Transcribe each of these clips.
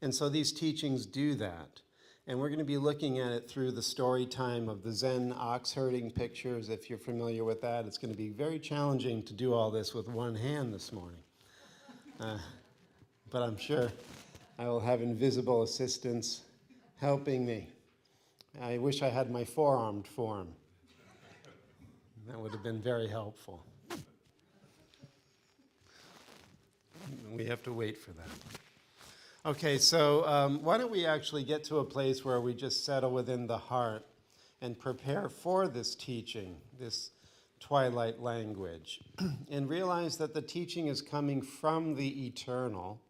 And so these teachings do that. And we're going to be looking at it through the story time of the Zen ox herding pictures. If you're familiar with that, it's going to be very challenging to do all this with one hand this morning. But I'm sure I will have invisible assistance helping me. I wish I had my four-armed form. That would have been very helpful. We have to wait for that. Okay, so why don't we actually get to a place where we just settle within the heart and prepare for this teaching, this twilight language, and realize that the teaching is coming from the eternal,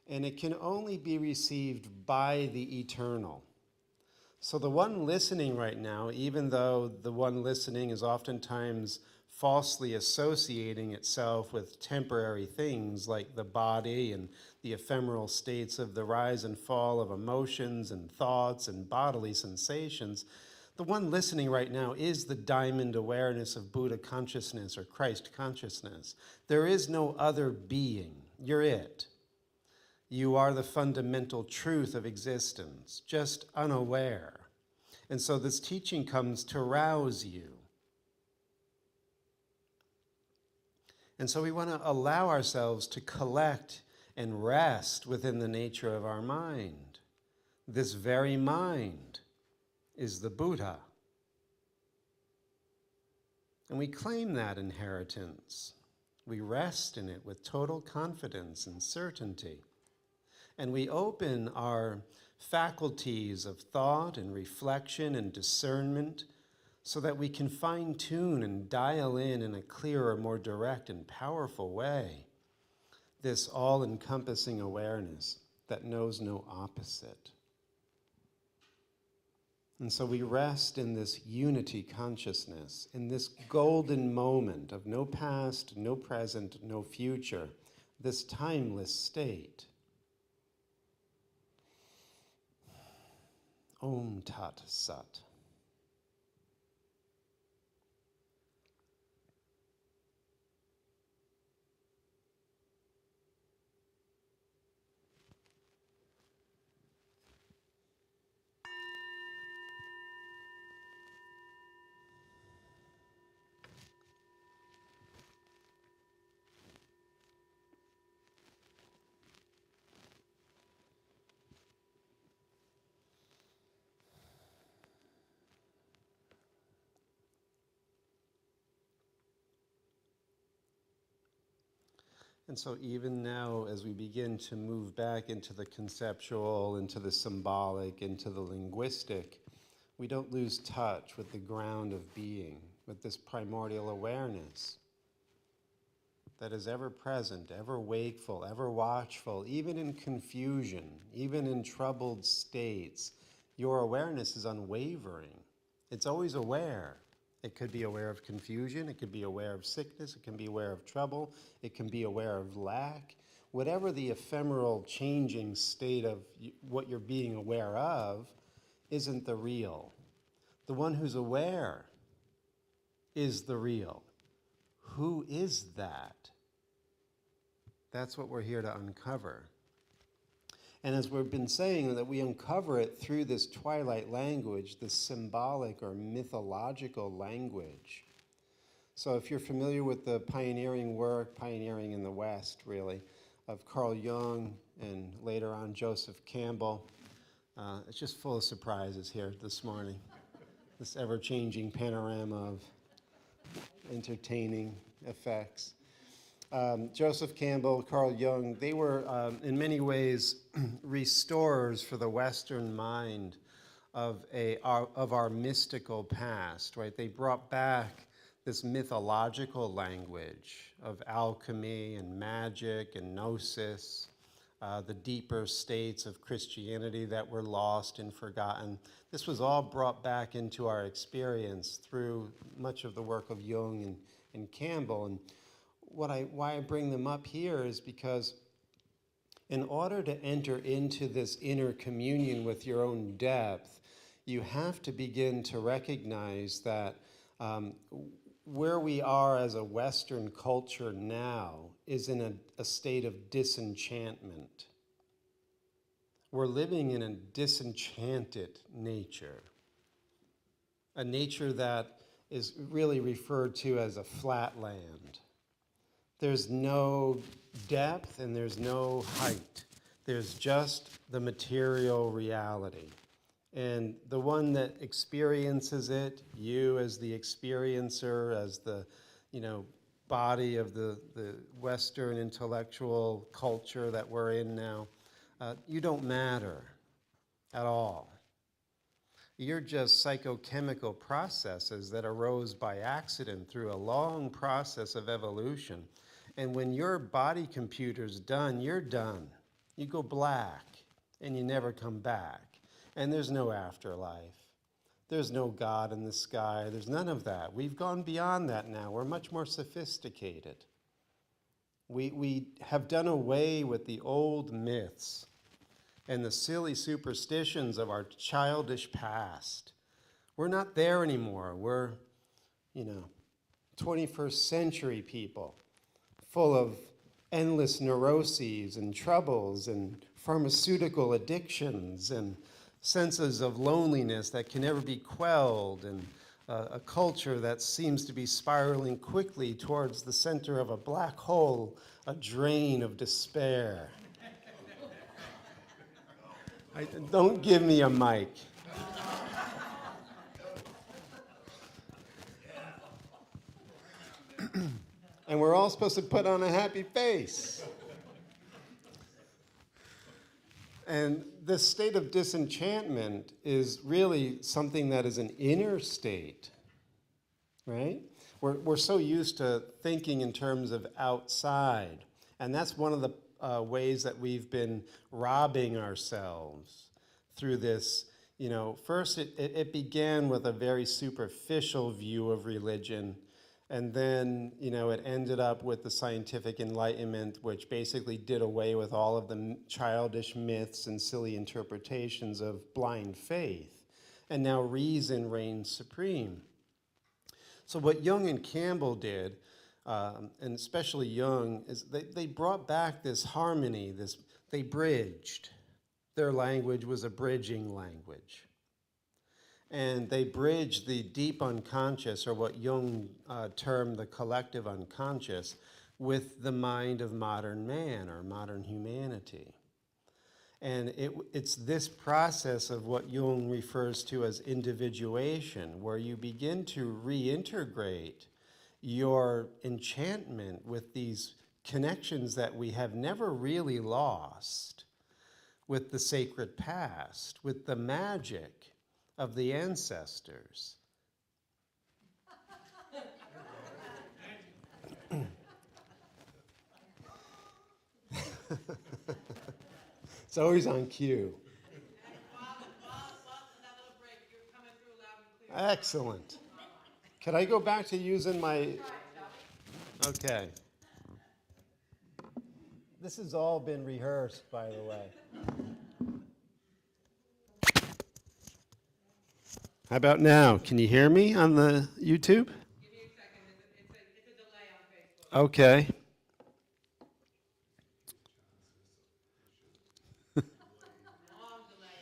and it can only be received by the eternal. So the one listening right now, even though the one listening is oftentimes falsely associating itself with temporary things like the body and the ephemeral states of the rise and fall of emotions and thoughts and bodily sensations, the one listening right now is the diamond awareness of Buddha consciousness or Christ consciousness. There is no other being. You're it. You are the fundamental truth of existence, just unaware. And so this teaching comes to rouse you. And so we want to allow ourselves to collect and rest within the nature of our mind. This very mind is the Buddha. And we claim that inheritance. We rest in it with total confidence and certainty. And we open our faculties of thought and reflection and discernment so that we can fine-tune and dial in a clearer, more direct and powerful way this all-encompassing awareness that knows no opposite. And so we rest in this unity consciousness, in this golden moment of no past, no present, no future, this timeless state. Om Tat Sat. And so even now, as we begin to move back into the conceptual, into the symbolic, into the linguistic, we don't lose touch with the ground of being, with this primordial awareness that is ever present, ever wakeful, ever watchful, even in confusion, even in troubled states. Your awareness is unwavering. It's always aware. It could be aware of confusion, it could be aware of sickness, it can be aware of trouble, it can be aware of lack. Whatever the ephemeral changing state of what you're being aware of isn't the real. The one who's aware is the real. Who is that? That's what we're here to uncover. And as we've been saying, that we uncover it through this twilight language, this symbolic or mythological language. So if you're familiar with the pioneering work, pioneering in the West, really, of Carl Jung and later on Joseph Campbell, it's just full of surprises here this morning. This ever-changing panorama of entertaining effects. Joseph Campbell, Carl Jung, they were in many ways restorers for the Western mind of our mystical past, right? They brought back this mythological language of alchemy and magic and gnosis, the deeper states of Christianity that were lost and forgotten. This was all brought back into our experience through much of the work of Jung and Campbell. And why I bring them up here is because in order to enter into this inner communion with your own depth, you have to begin to recognize that where we are as a Western culture now is in a state of disenchantment. We're living in a disenchanted nature, a nature that is really referred to as a flat land. There's no depth and there's no height. There's just the material reality. And the one that experiences it, you as the experiencer, as the, body of the Western intellectual culture that we're in now, you don't matter at all. You're just psychochemical processes that arose by accident through a long process of evolution. And when your body computer's done, you're done. You go black and you never come back. And there's no afterlife. There's no God in the sky. There's none of that. We've gone beyond that now. We're much more sophisticated. We have done away with the old myths and the silly superstitions of our childish past. We're not there anymore. We're, 21st century people, full of endless neuroses and troubles and pharmaceutical addictions and senses of loneliness that can never be quelled, and a culture that seems to be spiraling quickly towards the center of a black hole, a drain of despair. Don't give me a mic. And we're all supposed to put on a happy face. And this state of disenchantment is really something that is an inner state, right? We're so used to thinking in terms of outside. And that's one of the ways that we've been robbing ourselves through this. First it began with a very superficial view of religion, and then it ended up with the scientific enlightenment, which basically did away with all of the childish myths and silly interpretations of blind faith, and now reason reigns supreme. So what Jung and Campbell did, and especially Jung, is they brought back this harmony, they bridged. Their language was a bridging language. And they bridged the deep unconscious, or what Jung termed the collective unconscious, with the mind of modern man, or modern humanity. And it's this process of what Jung refers to as individuation, where you begin to reintegrate your enchantment with these connections that we have never really lost, with the sacred past, with the magic of the ancestors. It's always on cue. Excellent. Can I go back to using my... Okay. This has all been rehearsed, by the way. How about now? Can you hear me on the YouTube? Give me a second. It's a delay on Facebook. Okay. Long delay,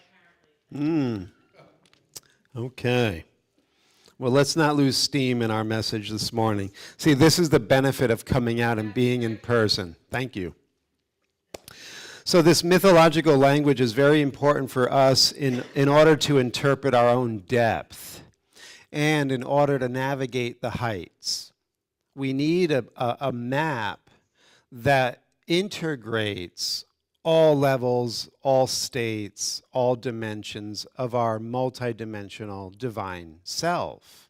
apparently. Okay. Well, let's not lose steam in our message this morning. See, this is the benefit of coming out and being in person. Thank you. So this mythological language is very important for us in order to interpret our own depth and in order to navigate the heights. We need a map that integrates all levels, all states, all dimensions of our multidimensional divine self.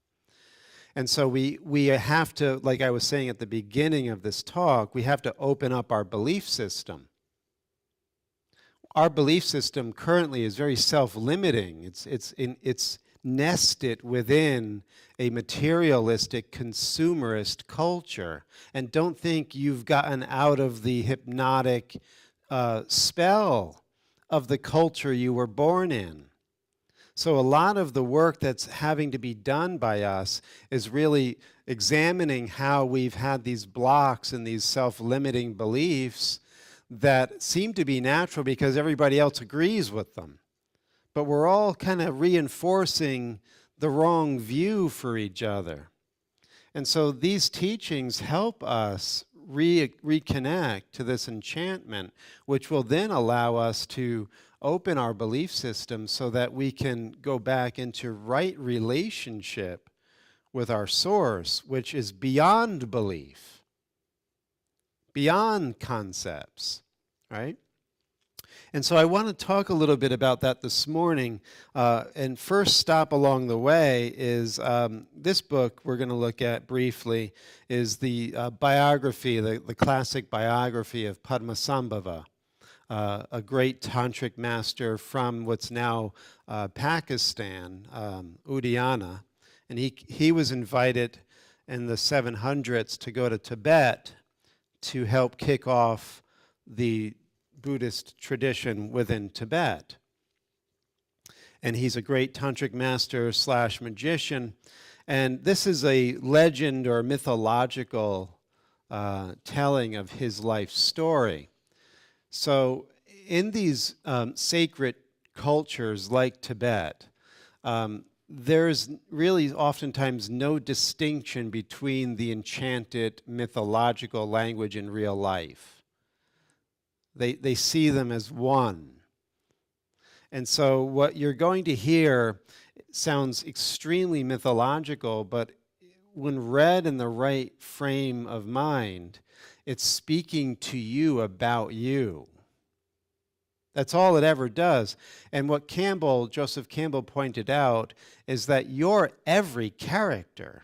And so we have to, like I was saying at the beginning of this talk, we have to open up our belief system. Our belief system currently is very self-limiting. It's nested within a materialistic, consumerist culture. And don't think you've gotten out of the hypnotic spell of the culture you were born in. So a lot of the work that's having to be done by us is really examining how we've had these blocks and these self-limiting beliefs that seem to be natural because everybody else agrees with them. But we're all kind of reinforcing the wrong view for each other. And so these teachings help us reconnect to this enchantment, which will then allow us to open our belief system so that we can go back into right relationship with our source, which is beyond belief, beyond concepts, right? And so I want to talk a little bit about that this morning. And first stop along the way is this book we're going to look at briefly is the biography, the classic biography of Padmasambhava, a great tantric master from what's now Pakistan, Udayana. And he was invited in the 700s to go to Tibet to help kick off the Buddhist tradition within Tibet. And he's a great tantric master / magician. And this is a legend or mythological telling of his life story. So in these sacred cultures like Tibet, there's really oftentimes no distinction between the enchanted mythological language and real life. They see them as one. And so what you're going to hear sounds extremely mythological, but when read in the right frame of mind, it's speaking to you about you. That's all it ever does. And what Joseph Campbell pointed out is that you're every character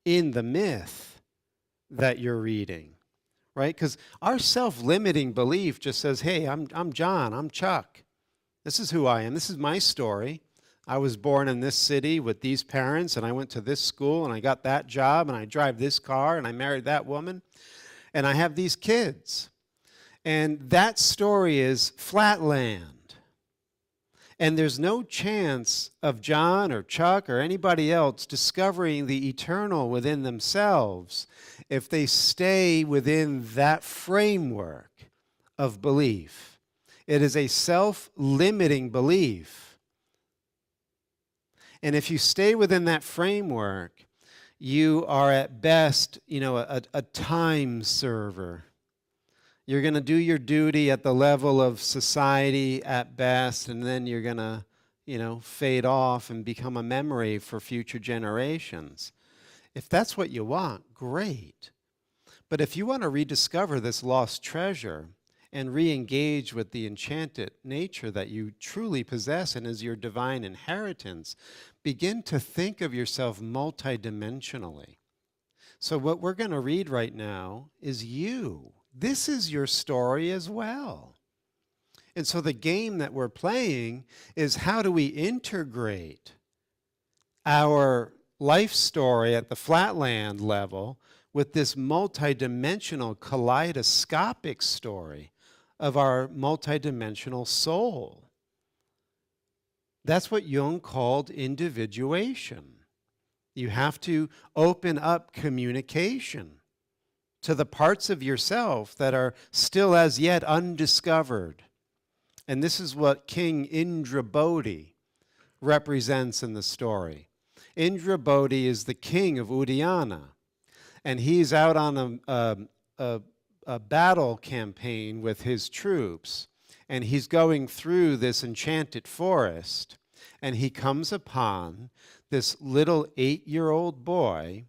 in the myth that you're reading. Right? Because our self-limiting belief just says, hey, I'm John, I'm Chuck. This is who I am. This is my story. I was born in this city with these parents, and I went to this school, and I got that job, and I drive this car, and I married that woman, and I have these kids. And that story is flatland. And there's no chance of John or Chuck or anybody else discovering the eternal within themselves if they stay within that framework of belief. It is a self-limiting belief. And if you stay within that framework, you are at best, a time server. You're going to do your duty at the level of society at best, and then you're going to, fade off and become a memory for future generations. If that's what you want, great. But if you want to rediscover this lost treasure and re-engage with the enchanted nature that you truly possess and is your divine inheritance, begin to think of yourself multidimensionally. So what we're going to read right now is you. This is your story as well. And so the game that we're playing is how do we integrate our life story at the flatland level with this multidimensional kaleidoscopic story of our multidimensional soul. That's what Jung called individuation. You have to open up communication to the parts of yourself that are still as yet undiscovered. And this is what King Indrabodhi represents in the story. Indrabodhi is the king of Udayana, and he's out on a battle campaign with his troops, and he's going through this enchanted forest, and he comes upon this little 8-year-old boy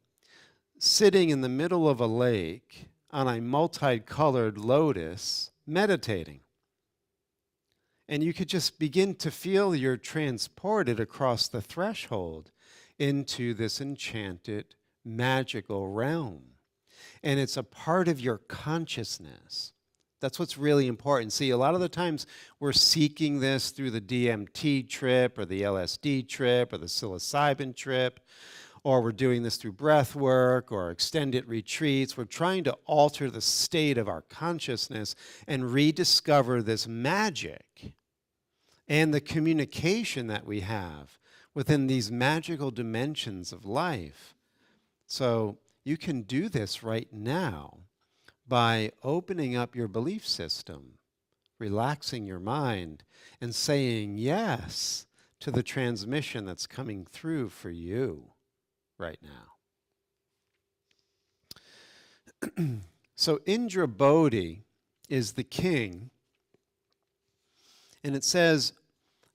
sitting in the middle of a lake on a multicolored lotus, meditating. And you could just begin to feel you're transported across the threshold into this enchanted, magical realm. And it's a part of your consciousness. That's what's really important. See, a lot of the times we're seeking this through the DMT trip or the LSD trip or the psilocybin trip, or we're doing this through breath work or extended retreats. We're trying to alter the state of our consciousness and rediscover this magic and the communication that we have within these magical dimensions of life. So you can do this right now by opening up your belief system, relaxing your mind, and saying yes to the transmission that's coming through for you right now. So Indra Bodhi is the king, and it says,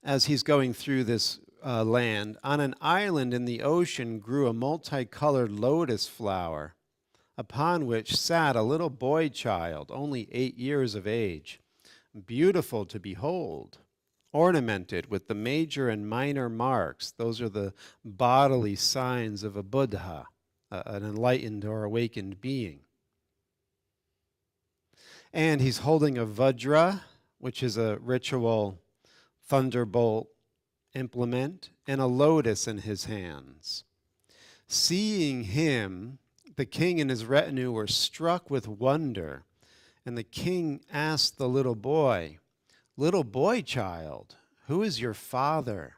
as he's going through this land, on an island in the ocean grew a multicolored lotus flower, upon which sat a little boy child, only 8 years of age, beautiful to behold, ornamented with the major and minor marks. Those are the bodily signs of a Buddha, an enlightened or awakened being. And he's holding a Vajra, which is a ritual thunderbolt implement, and a lotus in his hands. Seeing him, the king and his retinue were struck with wonder, and the king asked the little boy child, who is your father?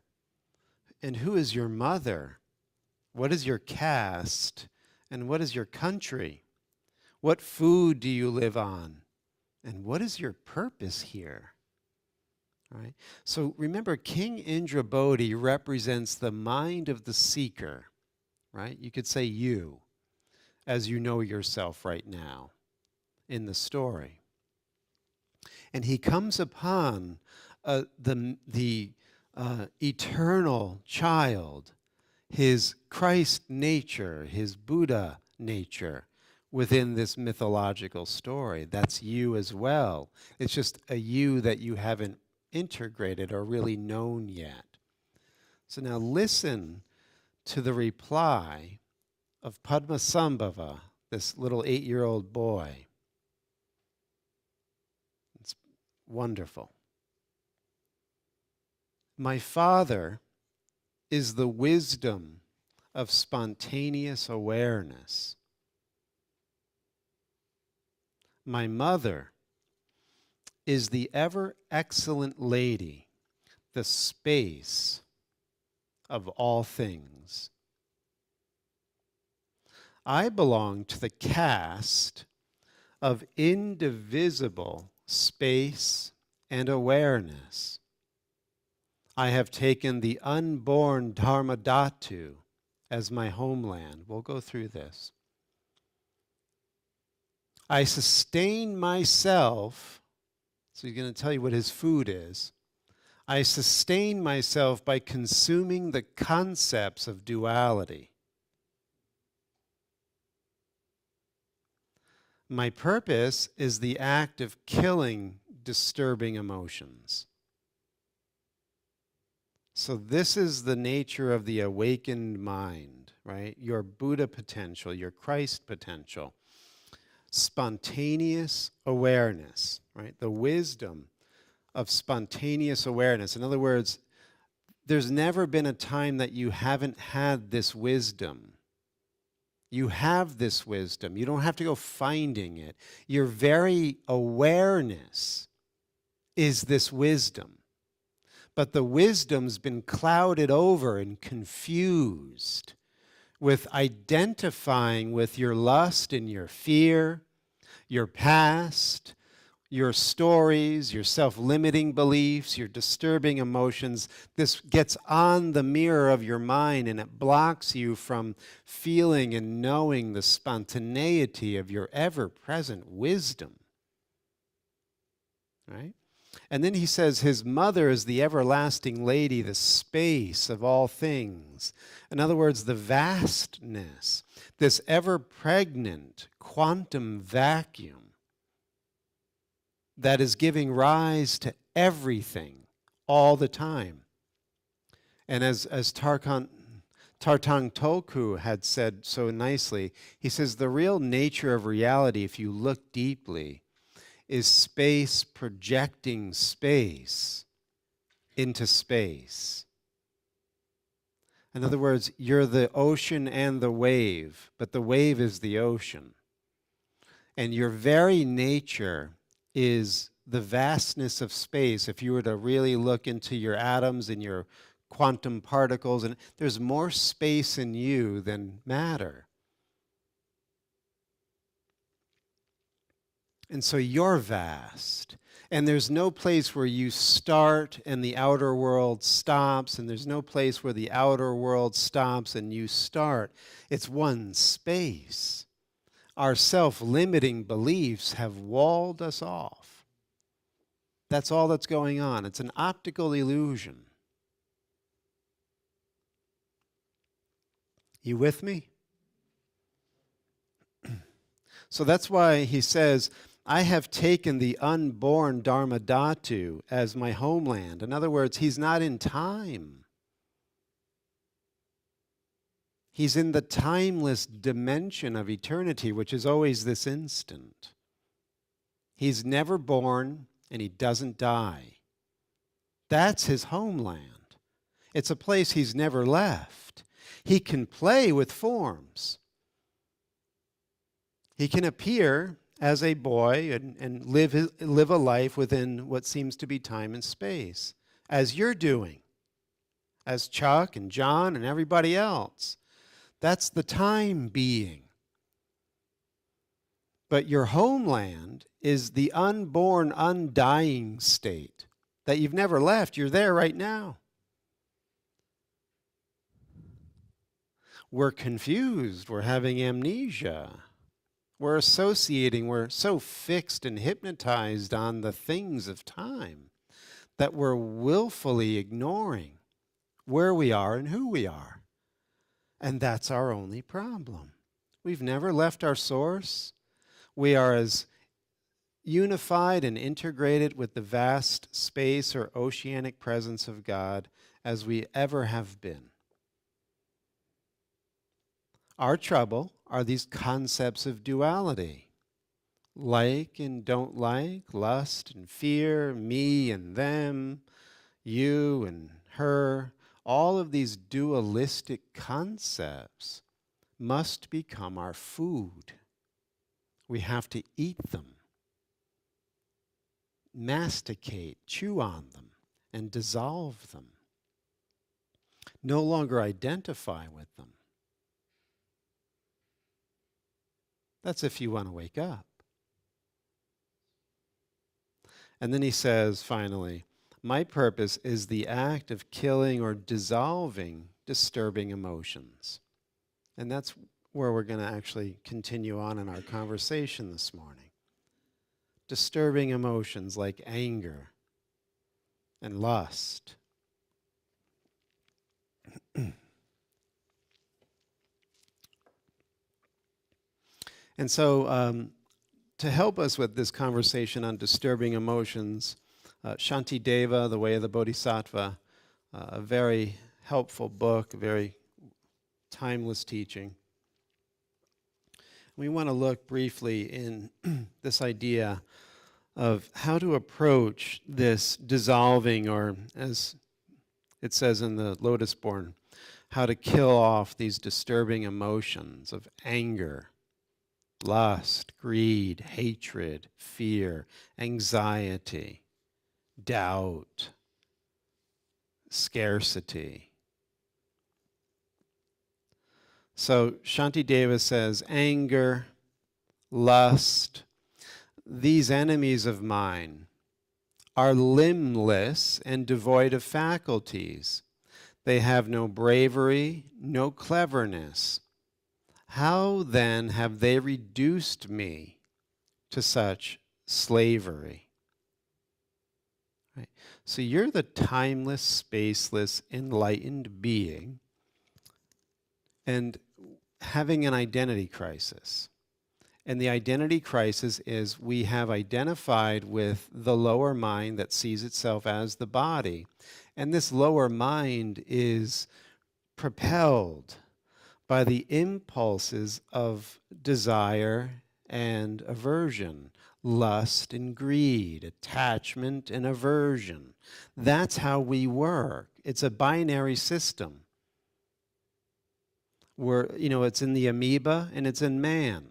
And who is your mother? What is your caste? And what is your country? What food do you live on? And what is your purpose here? Right? So remember, King Indra Bodhi represents the mind of the seeker, right? You could say you, as you know yourself right now in the story. And he comes upon the eternal child, his Christ nature, his Buddha nature within this mythological story. That's you as well. It's just a you that you haven't integrated or really known yet. So now listen to the reply of Padmasambhava, this little 8-year-old boy. It's wonderful. My father is the wisdom of spontaneous awareness. My mother is the ever excellent lady, the space of all things. I belong to the caste of indivisible space and awareness. I have taken the unborn Dharmadhatu as my homeland. We'll go through this. I sustain myself. So he's going to tell you what his food is. I sustain myself by consuming the concepts of duality. My purpose is the act of killing disturbing emotions. So this is the nature of the awakened mind, right? Your Buddha potential, your Christ potential. Spontaneous awareness, right? The wisdom of spontaneous awareness. In other words, there's never been a time that you haven't had this wisdom. You have this wisdom. You don't have to go finding it. Your very awareness is this wisdom. But the wisdom's been clouded over and confused with identifying with your lust and your fear, your past, your stories, your self-limiting beliefs, your disturbing emotions. This gets on the mirror of your mind and it blocks you from feeling and knowing the spontaneity of your ever-present wisdom. Right? And then he says his mother is the everlasting lady, the space of all things. In other words, the vastness, this ever-pregnant quantum vacuum that is giving rise to everything all the time. And as Tartang Tulku had said so nicely, he says the real nature of reality, if you look deeply, is space projecting space into space. In other words, you're the ocean and the wave, but the wave is the ocean. And your very nature is the vastness of space. If you were to really look into your atoms and your quantum particles, and there's more space in you than matter. And so you're vast. And there's no place where you start and the outer world stops, and there's no place where the outer world stops and you start. It's one space. Our self-limiting beliefs have walled us off. That's all that's going on. It's an optical illusion. You with me? So that's why he says, I have taken the unborn Dharmadhatu as my homeland. In other words, he's not in time. He's in the timeless dimension of eternity, which is always this instant. He's never born and he doesn't die. That's his homeland. It's a place he's never left. He can play with forms. He can appear as a boy and live a life within what seems to be time and space, as you're doing, as Chuck and John and everybody else. That's the time being. But your homeland is the unborn, undying state that you've never left. You're there right now. We're confused. We're having amnesia. We're associating. We're so fixed and hypnotized on the things of time that we're willfully ignoring where we are and who we are. And that's our only problem. We've never left our source. We are as unified and integrated with the vast space or oceanic presence of God as we ever have been. Our trouble are these concepts of duality. Like and don't like, lust and fear, me and them, you and her. All of these dualistic concepts must become our food. We have to eat them, masticate, chew on them, and dissolve them. No longer identify with them. That's if you want to wake up. And then he says, finally, my purpose is the act of killing or dissolving disturbing emotions. And that's where we're going to actually continue on in our conversation this morning. Disturbing emotions like anger and lust. And so to help us with this conversation on disturbing emotions, Shantideva, The Way of the Bodhisattva, a very helpful book, a very timeless teaching. We want to look briefly in this idea of how to approach this dissolving, or as it says in the Lotus Born, how to kill off these disturbing emotions of anger, lust, greed, hatred, fear, anxiety, doubt, scarcity. So Shantideva says, anger, lust, these enemies of mine are limbless and devoid of faculties. They have no bravery, no cleverness. How then have they reduced me to such slavery? Right. So you're the timeless, spaceless, enlightened being and having an identity crisis. And the identity crisis is we have identified with the lower mind that sees itself as the body. And this lower mind is propelled by the impulses of desire and aversion, lust and greed, attachment and aversion. That's how we work. It's a binary system. It's in the amoeba and it's in man.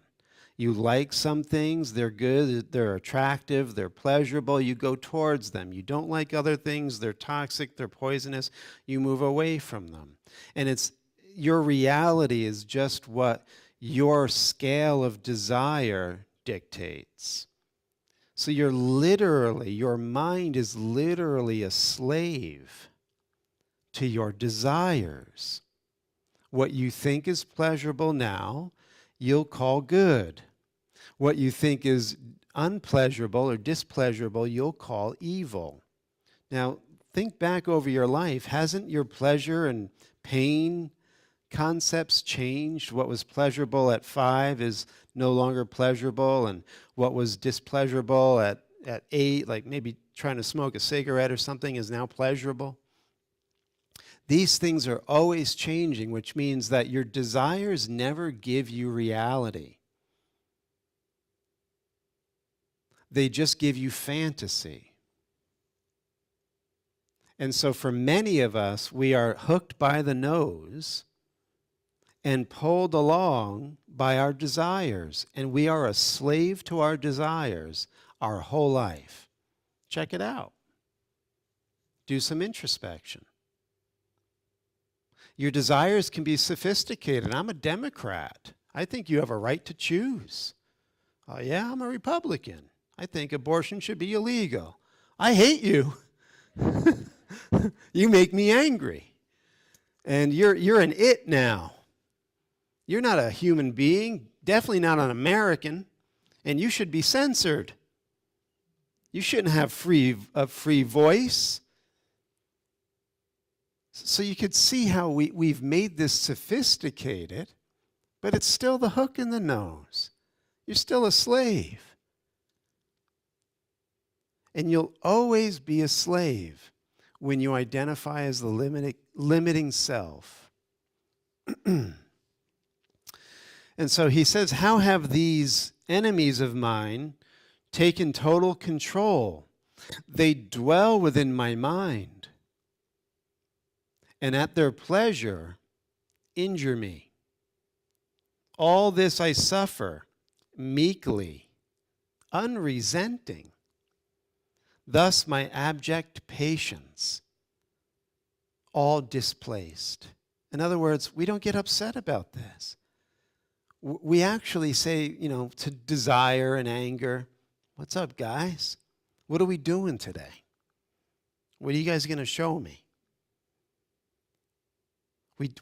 You like some things, they're good, they're attractive, they're pleasurable, you go towards them. You don't like other things, they're toxic, they're poisonous, you move away from them. And your reality is just what your scale of desire dictates. So your mind is literally a slave to your desires. What you think is pleasurable now, you'll call good. What you think is unpleasurable or displeasurable, you'll call evil. Now, think back over your life. Hasn't your pleasure and pain concepts changed? What was pleasurable at 5 is no longer pleasurable, and what was displeasurable at 8, like maybe trying to smoke a cigarette or something, is now pleasurable. These things are always changing, which means that your desires never give you reality. They just give you fantasy. And so for many of us, we are hooked by the nose and pulled along by our desires. And we are a slave to our desires our whole life. Check it out. Do some introspection. Your desires can be sophisticated. I'm a Democrat. I think you have a right to choose. Oh, yeah, I'm a Republican. I think abortion should be illegal. I hate you. You make me angry. And you're an it now. You're not a human being, definitely not an American, and you should be censored. You shouldn't have a free voice. So you could see how we've made this sophisticated, but it's still the hook in the nose. You're still a slave. And you'll always be a slave when you identify as the limiting self. And so he says, how have these enemies of mine taken total control? They dwell within my mind, and at their pleasure injure me. All this I suffer meekly, unresenting. Thus my abject patience, all displaced. In other words, we don't get upset about this. We actually say, to desire and anger, what's up, guys? What are we doing today? What are you guys going to show me?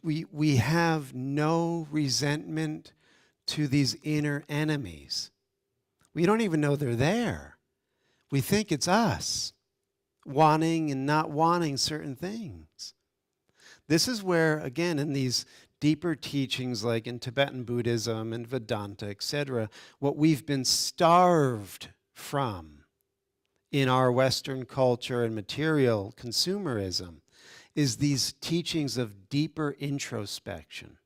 We have no resentment to these inner enemies. We don't even know they're there. We think it's us wanting and not wanting certain things. This is where, again, in these deeper teachings like in Tibetan Buddhism and Vedanta, etc., what we've been starved from in our Western culture and material consumerism is these teachings of deeper introspection,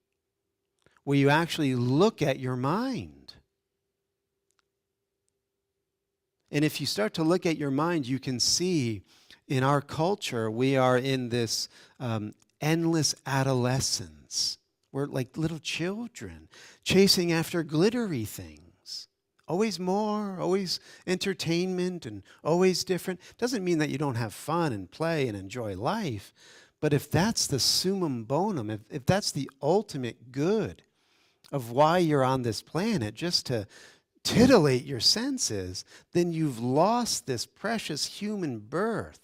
where you actually look at your mind. And if you start to look at your mind, you can see in our culture, we are in this endless adolescence. We're like little children chasing after glittery things. Always more, always entertainment, and always different. Doesn't mean that you don't have fun and play and enjoy life. But if that's the summum bonum, if that's the ultimate good of why you're on this planet, just to titillate your senses, then you've lost this precious human birth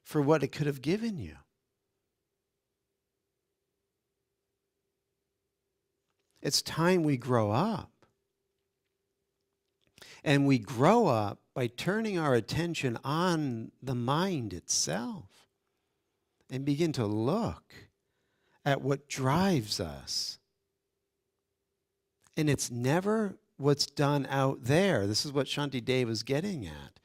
for what it could have given you. It's time we grow up. And we grow up by turning our attention on the mind itself and begin to look at what drives us. And it's never what's done out there. This is what Shantideva was getting at.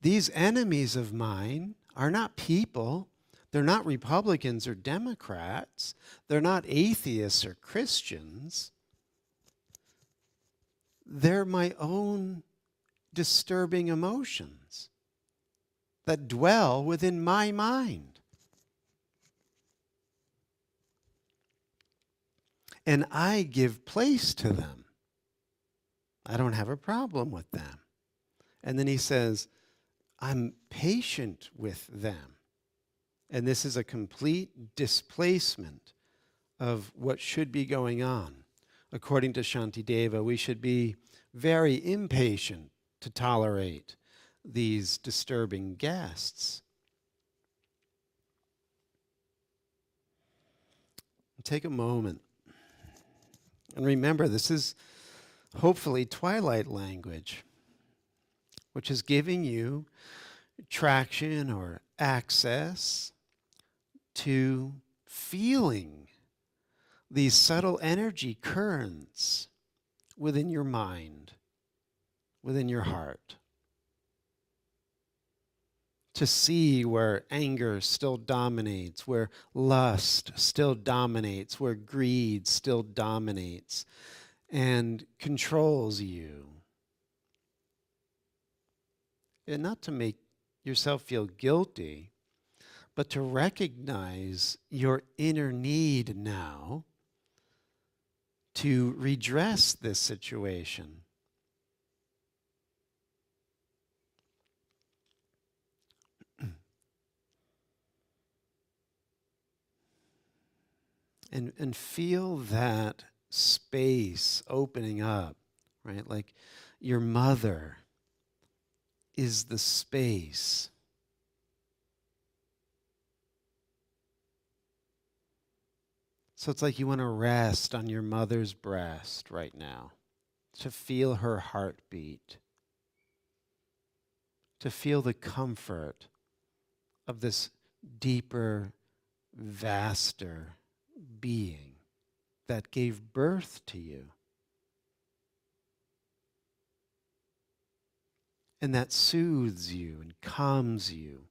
These enemies of mine are not people. They're not Republicans or Democrats. They're not atheists or Christians. They're my own disturbing emotions that dwell within my mind. And I give place to them. I don't have a problem with them. And then he says, I'm patient with them. And this is a complete displacement of what should be going on. According to Shantideva, we should be very impatient to tolerate these disturbing guests. Take a moment and remember, this is hopefully twilight language, which is giving you traction or access to feeling these subtle energy currents within your mind, within your heart. To see where anger still dominates, where lust still dominates, where greed still dominates and controls you. And not to make yourself feel guilty, but to recognize your inner need now to redress this situation. And feel that space opening up, right? Like your mother is the space. So it's like you want to rest on your mother's breast right now, to feel her heartbeat, to feel the comfort of this deeper, vaster being that gave birth to you. And that soothes you and calms you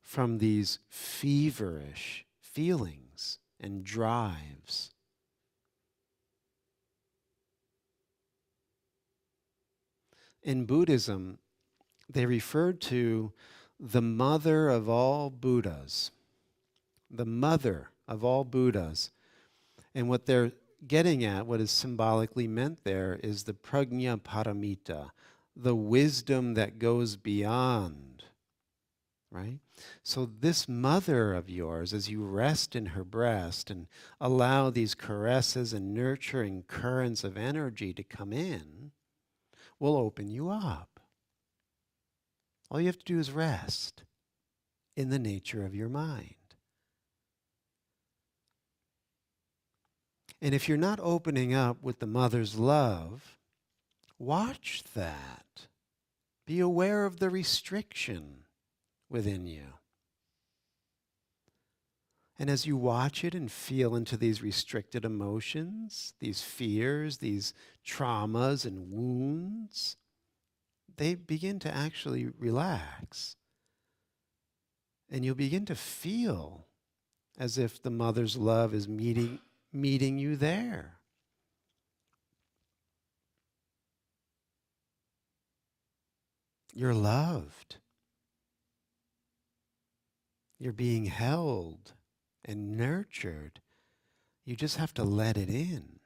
from these feverish feelings and drives. In Buddhism, they referred to the mother of all Buddhas, the mother of all Buddhas. And what they're getting at, what is symbolically meant there, is the prajna paramita, the wisdom that goes beyond, right? So this mother of yours, as you rest in her breast and allow these caresses and nurturing currents of energy to come in, will open you up. All you have to do is rest in the nature of your mind. And if you're not opening up with the mother's love, watch that. Be aware of the restriction within you. And as you watch it and feel into these restricted emotions, these fears, these traumas and wounds, they begin to actually relax. And you'll begin to feel as if the mother's love is meeting you there. You're loved. You're being held and nurtured. You just have to let it in.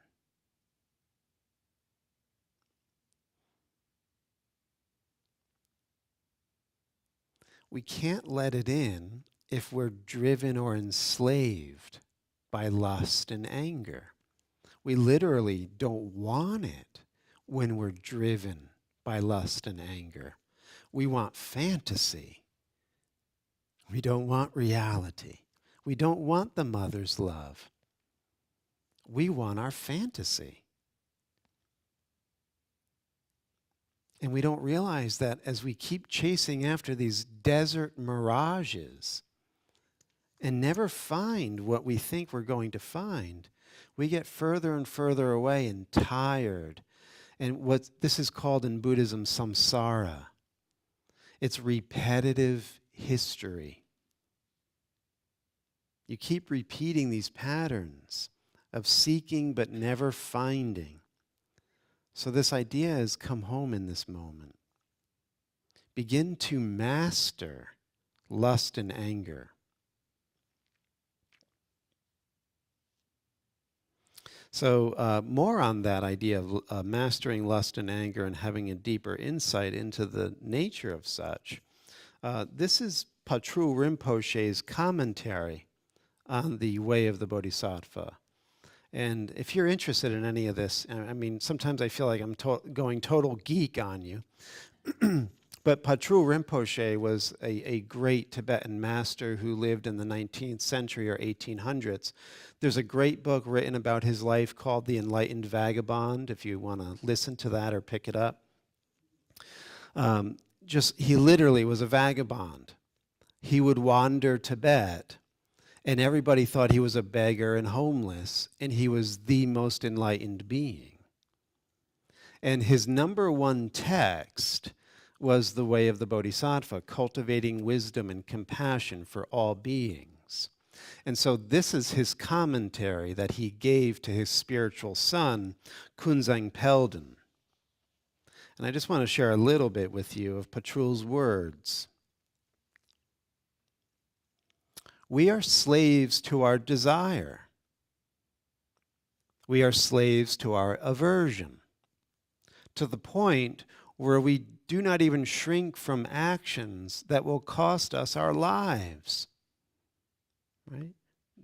We can't let it in if we're driven or enslaved by lust and anger. We literally don't want it when we're driven by lust and anger. We want fantasy. We don't want reality. We don't want the mother's love. We want our fantasy. And we don't realize that as we keep chasing after these desert mirages and never find what we think we're going to find, we get further and further away and tired. And what this is called in Buddhism, samsara. It's repetitive history. You keep repeating these patterns of seeking but never finding. So this idea is come home in this moment. Begin to master lust and anger. So more on that idea of mastering lust and anger and having a deeper insight into the nature of such. This is Patru Rinpoche's commentary on the Way of the Bodhisattva. And if you're interested in any of this, I mean, sometimes I feel like I'm going total geek on you. But Patrul Rinpoche was a great Tibetan master who lived in the 19th century or 1800s. There's a great book written about his life called The Enlightened Vagabond, if you want to listen to that or pick it up. He literally was a vagabond. He would wander Tibet, and everybody thought he was a beggar and homeless, and he was the most enlightened being. And his number one text was The Way of the Bodhisattva, cultivating wisdom and compassion for all beings. And so this is his commentary that he gave to his spiritual son, Kunzang Pelden. And I just want to share a little bit with you of Patrul's words. We are slaves to our desire. We are slaves to our aversion, to the point where we do not even shrink from actions that will cost us our lives, right?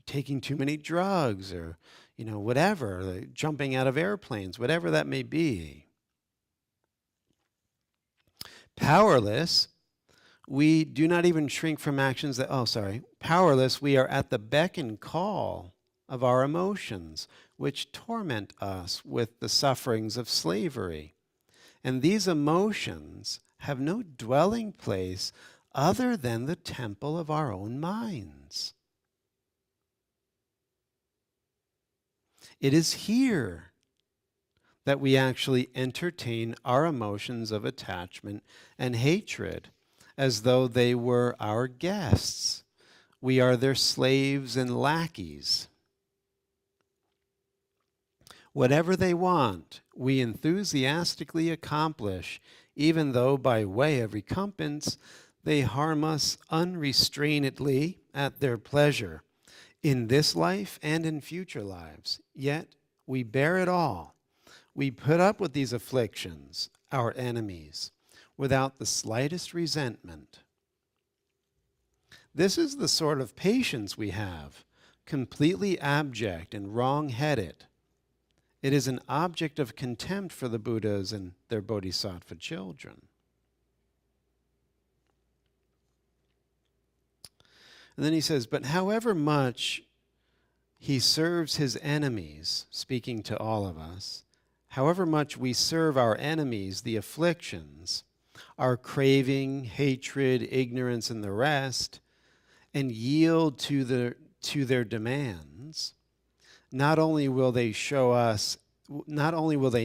Taking too many drugs or, whatever, like jumping out of airplanes, whatever that may be. Powerless, we do not even shrink from actions powerless, we are at the beck and call of our emotions, which torment us with the sufferings of slavery. And these emotions have no dwelling place other than the temple of our own minds. It is here that we actually entertain our emotions of attachment and hatred as though they were our guests. We are their slaves and lackeys. Whatever they want, we enthusiastically accomplish, even though by way of recompense, they harm us unrestrainedly at their pleasure, in this life and in future lives. Yet we bear it all. We put up with these afflictions, our enemies, without the slightest resentment. This is the sort of patience we have, completely abject and wrong-headed. It is an object of contempt for the Buddhas and their bodhisattva children. And then he says, but however much he serves his enemies, speaking to all of us, however much we serve our enemies, the afflictions, our craving, hatred, ignorance, and the rest, and yield to their demands, not only will they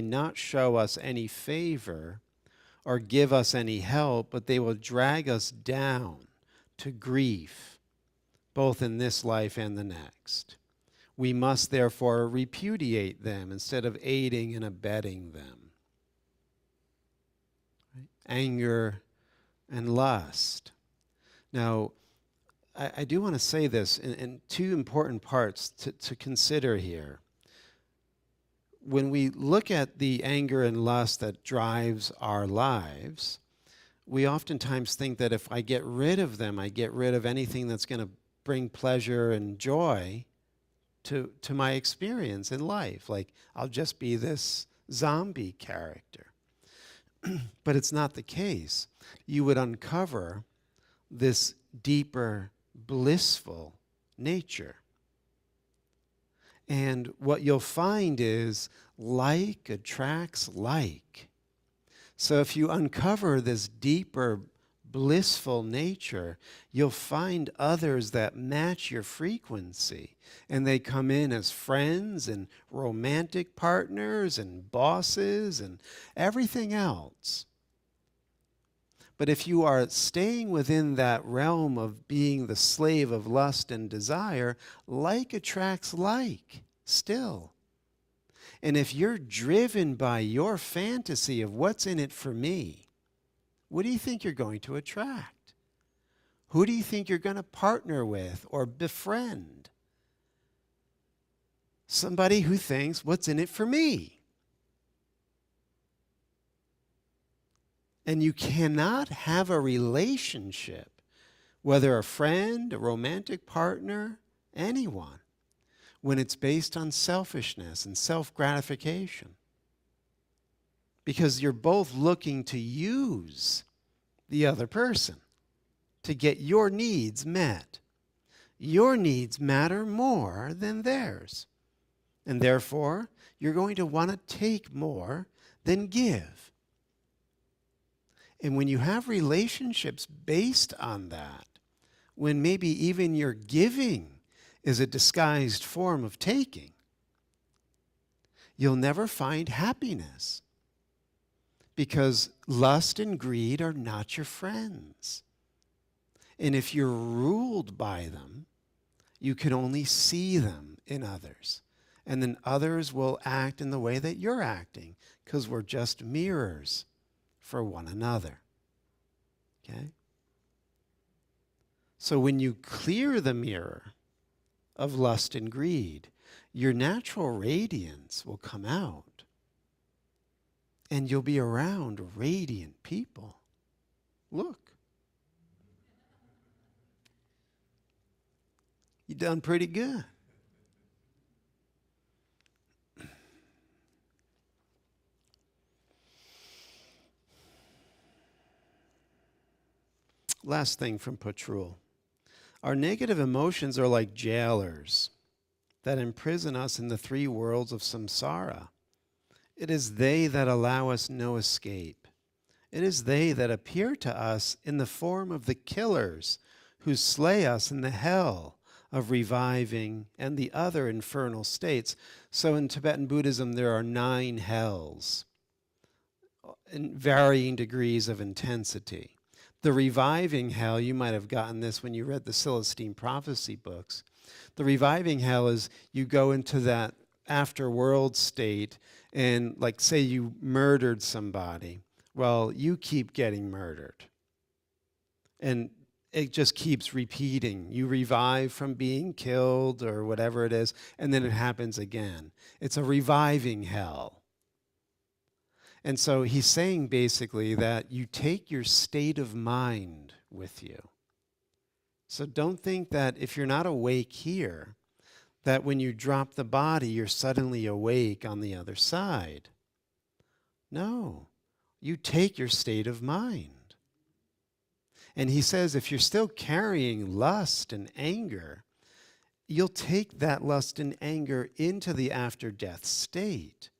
not show us any favor or give us any help, but they will drag us down to grief, both in this life and the next. We must therefore repudiate them instead of aiding and abetting them. Right? Anger and lust. Now, I do want to say this in two important parts to consider here. When we look at the anger and lust that drives our lives, we oftentimes think that if I get rid of them, I get rid of anything that's going to bring pleasure and joy to my experience in life. Like, I'll just be this zombie character. But it's not the case. You would uncover this deeper, blissful nature. And what you'll find is like attracts like. So if you uncover this deeper, blissful nature, you'll find others that match your frequency. And they come in as friends and romantic partners and bosses and everything else. But if you are staying within that realm of being the slave of lust and desire, like attracts like still. And if you're driven by your fantasy of what's in it for me, what do you think you're going to attract? Who do you think you're going to partner with or befriend? Somebody who thinks, what's in it for me? And you cannot have a relationship, whether a friend, a romantic partner, anyone, when it's based on selfishness and self-gratification. Because you're both looking to use the other person to get your needs met. Your needs matter more than theirs. And therefore, you're going to want to take more than give. And when you have relationships based on that, when maybe even your giving is a disguised form of taking, you'll never find happiness. Because lust and greed are not your friends. And if you're ruled by them, you can only see them in others. And then others will act in the way that you're acting, because we're just mirrors for one another. Okay? So when you clear the mirror of lust and greed, your natural radiance will come out. And you'll be around radiant people. Look. You've done pretty good. Last thing from Patrul. Our negative emotions are like jailers that imprison us in the three worlds of samsara. It is they that allow us no escape. It is they that appear to us in the form of the killers who slay us in the hell of reviving and the other infernal states. So in Tibetan Buddhism, there are 9 hells in varying degrees of intensity. The reviving hell, you might have gotten this when you read the Celestine Prophecy books. The reviving hell is you go into that afterworld state and, like, say you murdered somebody. Well, you keep getting murdered. And it just keeps repeating. You revive from being killed or whatever it is, and then it happens again. It's a reviving hell. And so he's saying basically that you take your state of mind with you. So don't think that if you're not awake here, that when you drop the body, you're suddenly awake on the other side. No, you take your state of mind. And he says if you're still carrying lust and anger, you'll take that lust and anger into the after-death state.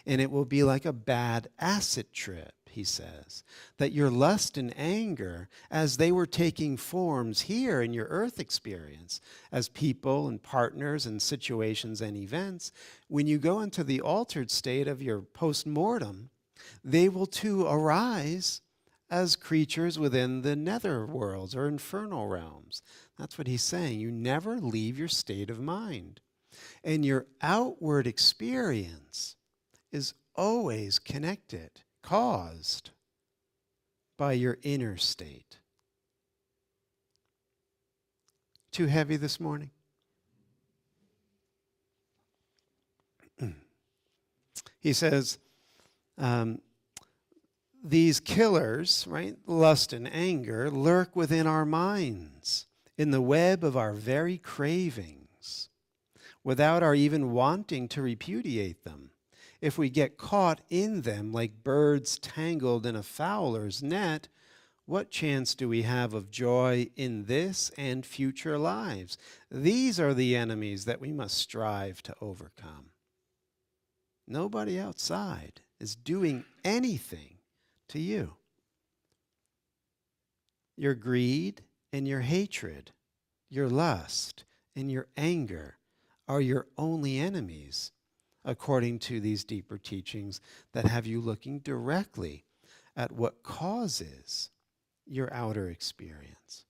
And it will be like a bad acid trip, he says. That your lust and anger, as they were taking forms here in your earth experience, as people and partners and situations and events, when you go into the altered state of your post-mortem, they will too arise as creatures within the nether worlds or infernal realms. That's what he's saying. You never leave your state of mind. And your outward experience is always connected, caused by your inner state. Too heavy this morning? He says, these killers, right, lust and anger, lurk within our minds in the web of our very cravings, without our even wanting to repudiate them. If we get caught in them like birds tangled in a fowler's net, what chance do we have of joy in this and future lives? These are the enemies that we must strive to overcome. Nobody outside is doing anything to you. Your greed and your hatred, your lust and your anger are your only enemies, according to these deeper teachings that have you looking directly at what causes your outer experience.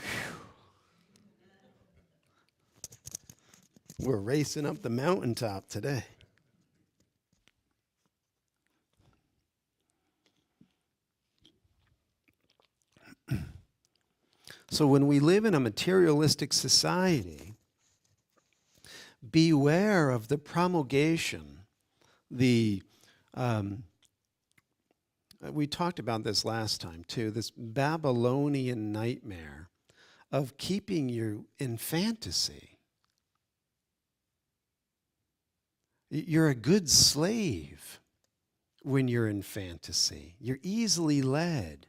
Whew. We're racing up the mountaintop today. So when we live in a materialistic society, beware of the promulgation, we talked about this last time too, this Babylonian nightmare of keeping you in fantasy. You're a good slave when you're in fantasy. You're easily led.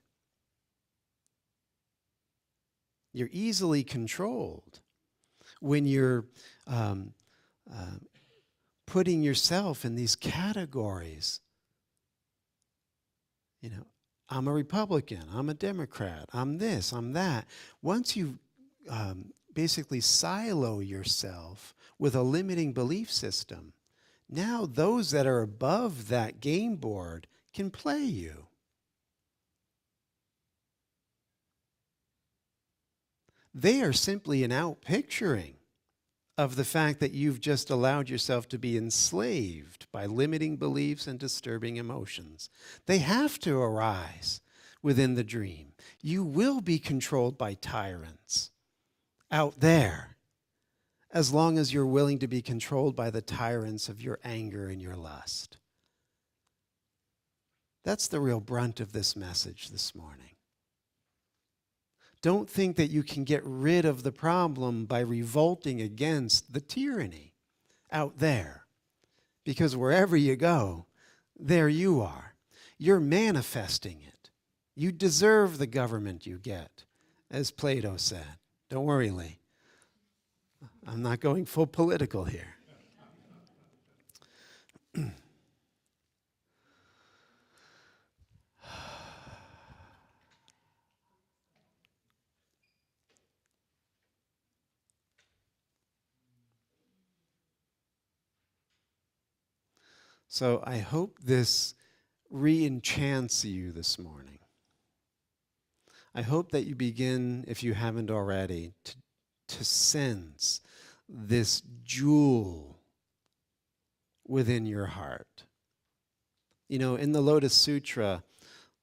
You're easily controlled when you're um, putting yourself in these categories. You know, I'm a Republican, I'm a Democrat, I'm this, I'm that. Once you basically silo yourself with a limiting belief system, now those that are above that game board can play you. They are simply an outpicturing of the fact that you've just allowed yourself to be enslaved by limiting beliefs and disturbing emotions. They have to arise within the dream. You will be controlled by tyrants out there, as long as you're willing to be controlled by the tyrants of your anger and your lust. That's the real brunt of this message this morning. Don't think that you can get rid of the problem by revolting against the tyranny out there. Because wherever you go, there you are. You're manifesting it. You deserve the government you get, as Plato said. Don't worry, Lee. I'm not going full political here. So I hope this re-enchants you this morning. I hope that you begin, if you haven't already, to sense this jewel within your heart. You know, in the Lotus Sutra,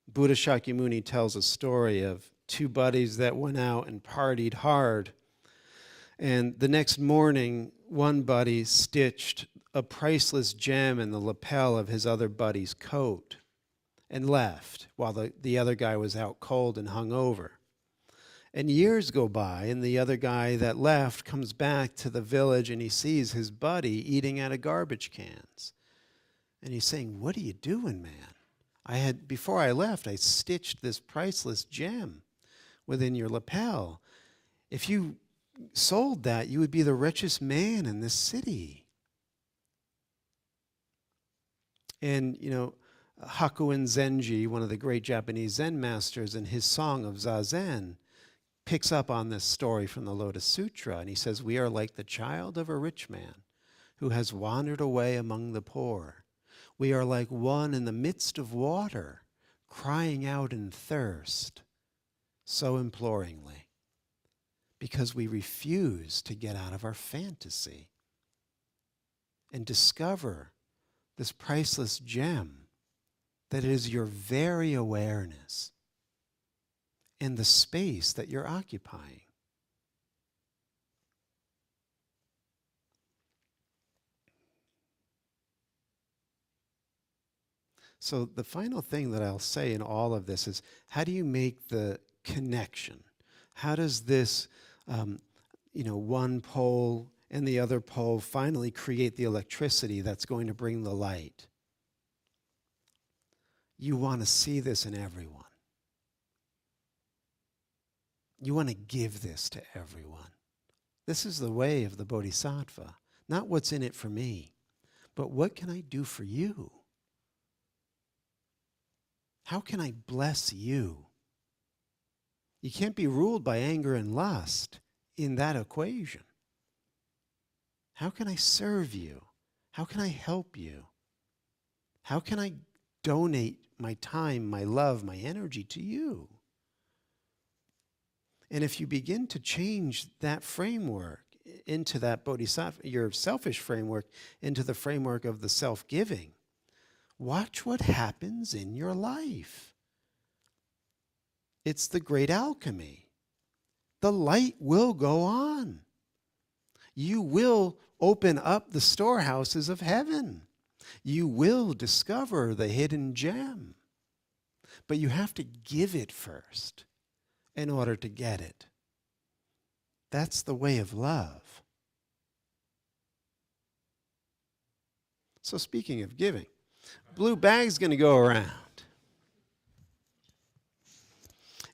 Buddha Shakyamuni tells a story of two buddies that went out and partied hard. And the next morning, one buddy stitched a priceless gem in the lapel of his other buddy's coat and left while the other guy was out cold and hungover. And years go by, and the other guy that left comes back to the village, and he sees his buddy eating out of garbage cans. And he's saying, "What are you doing, man? Before I left, I stitched this priceless gem within your lapel. If you sold that, you would be the richest man in this city." And, you know, Hakuin Zenji, one of the great Japanese Zen masters, in his song of Zazen, picks up on this story from the Lotus Sutra, and he says, "We are like the child of a rich man who has wandered away among the poor. We are like one in the midst of water, crying out in thirst, so imploringly, because we refuse to get out of our fantasy and discover this priceless gem that is your very awareness in the space that you're occupying." So the final thing that I'll say in all of this is, how do you make the connection? How does this, one pole and the other pole finally create the electricity that's going to bring the light? You want to see this in everyone. You want to give this to everyone. This is the way of the Bodhisattva. Not what's in it for me, but what can I do for you? How can I bless you? You can't be ruled by anger and lust in that equation. How can I serve you? How can I help you? How can I donate my time, my love, my energy to you? And if you begin to change that framework into that bodhisattva, your selfish framework, into the framework of the self-giving, watch what happens in your life. It's the great alchemy. The light will go on. You will open up the storehouses of heaven. You will discover the hidden gem. But you have to give it first in order to get it. That's the way of love. So speaking of giving, Blue bag's going to go around.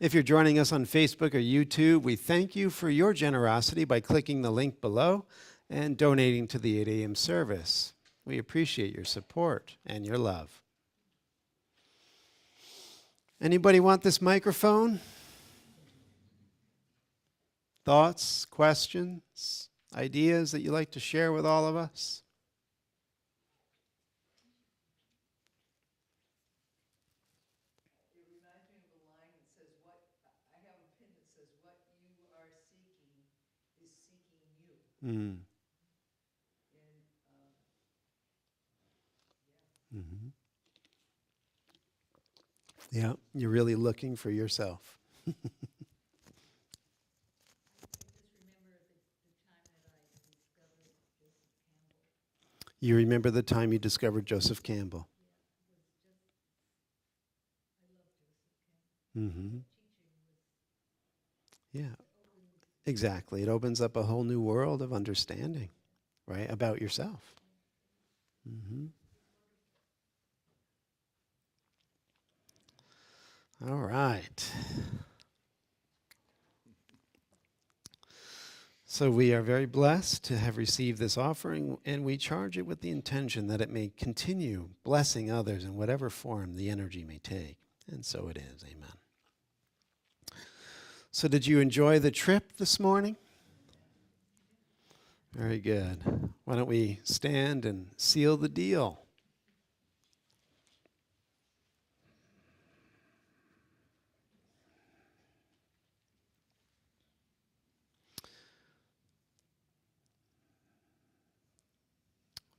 If you're joining us on Facebook or YouTube, we thank you for your generosity by clicking the link below and donating to the 8 a.m. service. We appreciate your support and your love. Anybody want this microphone? Thoughts, questions, ideas that you'd like to share with all of us? It reminds me of a line that says, I have a pin that says, what you are seeking is seeking you. Mm. And, Mm-hmm. Yeah, you're really looking for yourself. You remember the time you discovered Joseph Campbell? Mm-hmm. Yeah, exactly. It opens up a whole new world of understanding, right, about yourself. Mm-hmm. All right. So we are very blessed to have received this offering, and we charge it with the intention that it may continue blessing others in whatever form the energy may take. And so it is. Amen. So did you enjoy the trip this morning? Very good. Why don't we stand and seal the deal?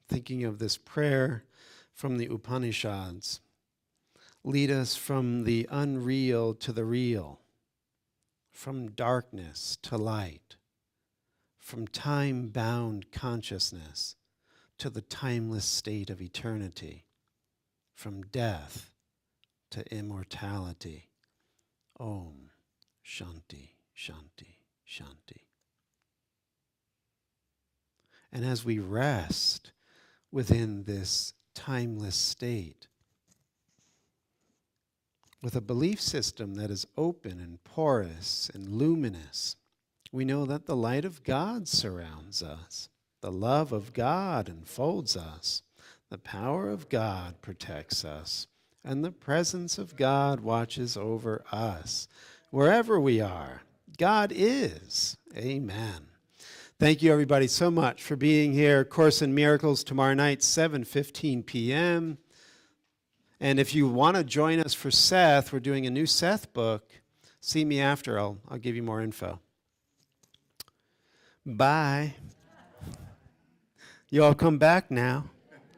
Thinking of this prayer from the Upanishads. Lead us from the unreal to the real, from darkness to light, from time-bound consciousness to the timeless state of eternity, from death to immortality. Om Shanti, Shanti, Shanti. And as we rest within this timeless state, with a belief system that is open and porous and luminous, we know that the light of God surrounds us. The love of God enfolds us. The power of God protects us. And the presence of God watches over us. Wherever we are, God is. Amen. Thank you, everybody, so much for being here. Course in Miracles tomorrow night, 7:15 p.m. And if you want to join us for Seth, we're doing a new Seth book. See me after. I'll give you more info. Bye. You all come back now.